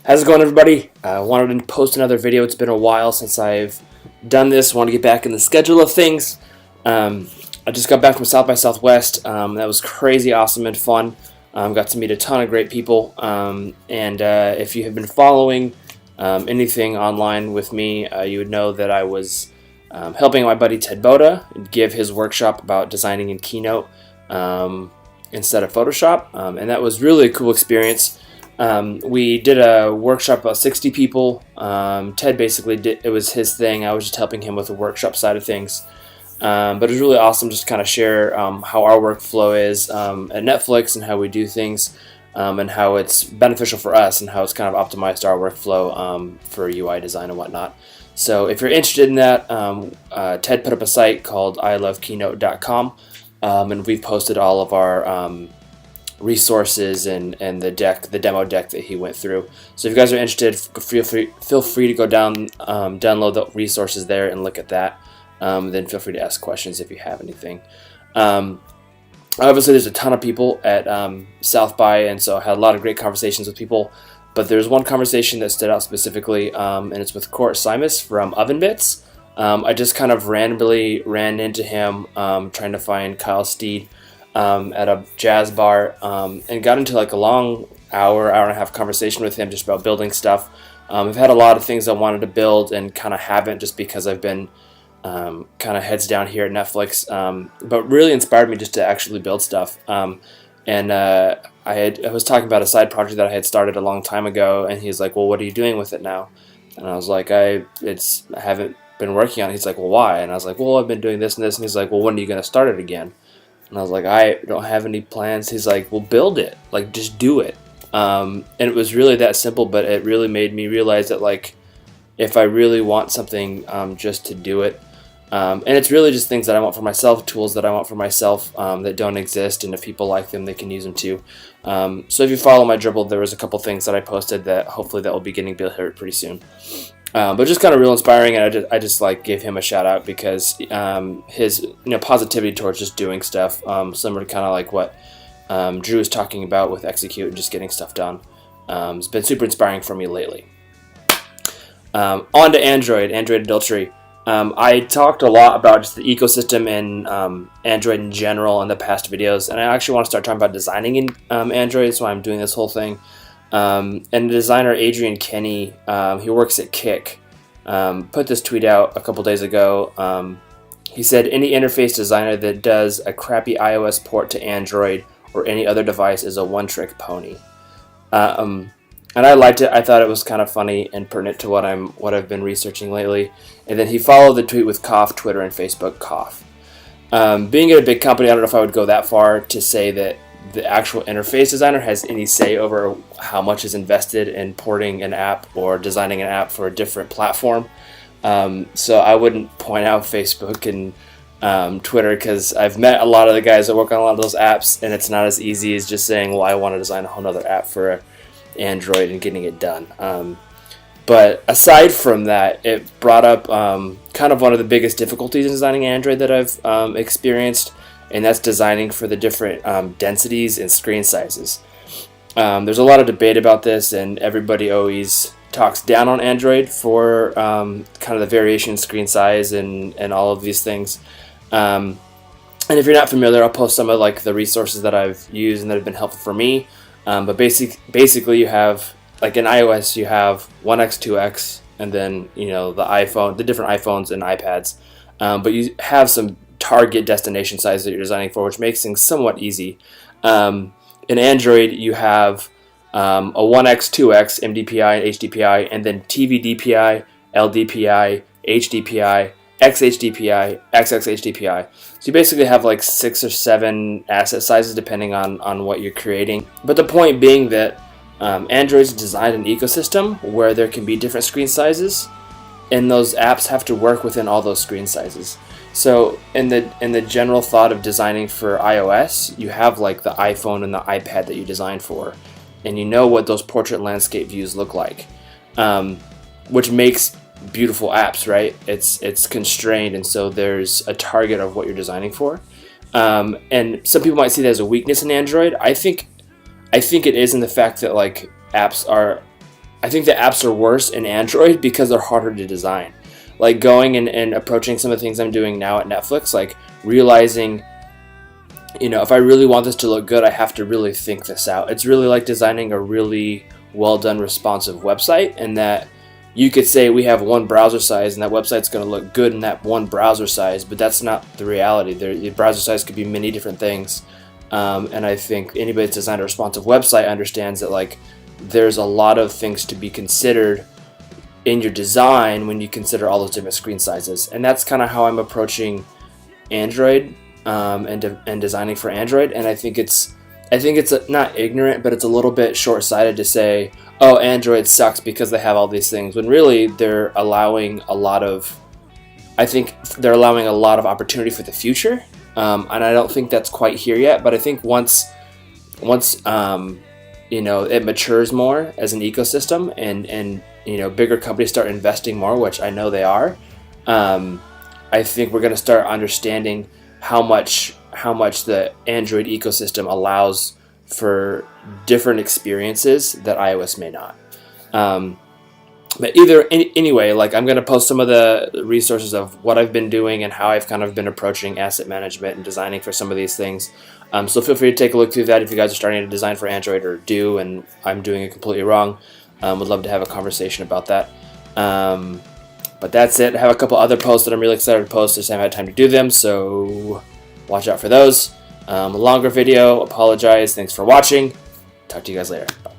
How's it going, everybody? I wanted to post another video. It's been a while since I've done this. Want to get back in the schedule of things. I just got back from South by Southwest. That was crazy awesome and fun. Got to meet a ton of great people. If you have been following anything online with me, you would know that I was helping my buddy Ted Boda give his workshop about designing in Keynote instead of Photoshop. And that was really a cool experience. We did a workshop about 60 people. Ted basically did, it was his thing. I was just helping him with the workshop side of things. But it was really awesome just to kind of share how our workflow is at Netflix and how we do things and how it's beneficial for us and how it's kind of optimized our workflow for UI design and whatnot. So if you're interested in that, Ted put up a site called ilovekeynote.com and we've posted all of our resources and the demo deck that he went through. So if you guys are interested, feel free to go down, download the resources there and look at that. Then feel free to ask questions if you have anything. Obviously, there's a ton of people at South by, and so I had a lot of great conversations with people. But there's one conversation that stood out specifically, and it's with Court Simus from Oven Bits. I just kind of randomly ran into him trying to find Kyle Steed at a jazz bar and got into like a long hour and a half conversation with him just about building stuff. I've had a lot of things I wanted to build and kind of haven't just because I've been kind of heads down here at Netflix, but really inspired me just to actually build stuff. I was talking about a side project that I had started a long time ago, and he's like, well, what are you doing with it now? And I was like, I haven't been working on it. He's like, well, why? And I was like, well, I've been doing this and this. And he's like, well, when are you going to start it again? And I was like, I don't have any plans. He's like, well, build it. Like, just do it. And it was really that simple, but it really made me realize that, like, if I really want something, just to do it. And it's really just things that I want for myself, tools that I want for myself that don't exist, and if people like them, they can use them too. So if you follow my dribble, there was a couple things that I posted that hopefully that will be getting built here pretty soon. But just kind of real inspiring, and I just like give him a shout out because his positivity towards just doing stuff, similar to kind of like what Drew is talking about with execute and just getting stuff done. It's been super inspiring for me lately. On to Android Adultery. I talked a lot about just the ecosystem and Android in general in the past videos, and I actually want to start talking about designing in Android, so I'm doing this whole thing. And the designer Adrian Kenny, he works at Kik, put this tweet out a couple days ago. He said, any interface designer that does a crappy iOS port to Android or any other device is a one-trick pony. And I liked it. I thought it was kind of funny and pertinent to what I've been researching lately. And then he followed the tweet with cough, Twitter, and Facebook cough. Being at a big company, I don't know if I would go that far to say that the actual interface designer has any say over how much is invested in porting an app or designing an app for a different platform. So I wouldn't point out Facebook and Twitter, because I've met a lot of the guys that work on a lot of those apps, and it's not as easy as just saying, well, I want to design a whole other app for Android and getting it done. But aside from that, it brought up kind of one of the biggest difficulties in designing Android that I've experienced, and that's designing for the different densities and screen sizes. There's a lot of debate about this, and everybody always talks down on Android for kind of the variation in screen size and all of these things. And if you're not familiar, I'll post some of like the resources that I've used and that have been helpful for me. But basically you have, like in iOS, you have 1x, 2x, and then, the different iPhones and iPads. But you have some target destination size that you're designing for, which makes things somewhat easy. In Android, you have a 1x, 2x, MDPI, and HDPI, and then TV DPI, LDPI, HDPI, XHDPI, XXHDPI. So you basically have like 6 or 7 asset sizes depending on what you're creating. But the point being that Android's designed an ecosystem where there can be different screen sizes, and those apps have to work within all those screen sizes. So in the general thought of designing for iOS, you have like the iPhone and the iPad that you design for, and you know what those portrait landscape views look like, which makes beautiful apps, right? It's constrained, and so there's a target of what you're designing for. And some people might see that as a weakness in Android. I think it is in the fact that like apps are I think the apps are worse in Android because they're harder to design. Like going and approaching some of the things I'm doing now at Netflix, like realizing, if I really want this to look good, I have to really think this out. It's really like designing a really well done responsive website, and that you could say we have one browser size and that website's going to look good in that one browser size, but that's not the reality. The browser size could be many different things. And I think anybody that's designed a responsive website understands that like there's a lot of things to be considered in your design when you consider all those different screen sizes. And that's kind of how I'm approaching Android and designing for Android. And I think it's not ignorant, but it's a little bit short-sighted to say, oh, Android sucks because they have all these things, when really they're allowing a lot of opportunity for the future. And I don't think that's quite here yet, but I think once it matures more as an ecosystem and bigger companies start investing more, which I know they are, I think we're going to start understanding how much the Android ecosystem allows for different experiences that iOS may not. But anyway, like I'm going to post some of the resources of what I've been doing and how I've kind of been approaching asset management and designing for some of these things. So feel free to take a look through that if you guys are starting to design for Android or do, and I'm doing it completely wrong. Would love to have a conversation about that. But that's it. I have a couple other posts that I'm really excited to post. I just haven't had time to do them, so watch out for those. A longer video. Apologize. Thanks for watching. Talk to you guys later. Bye.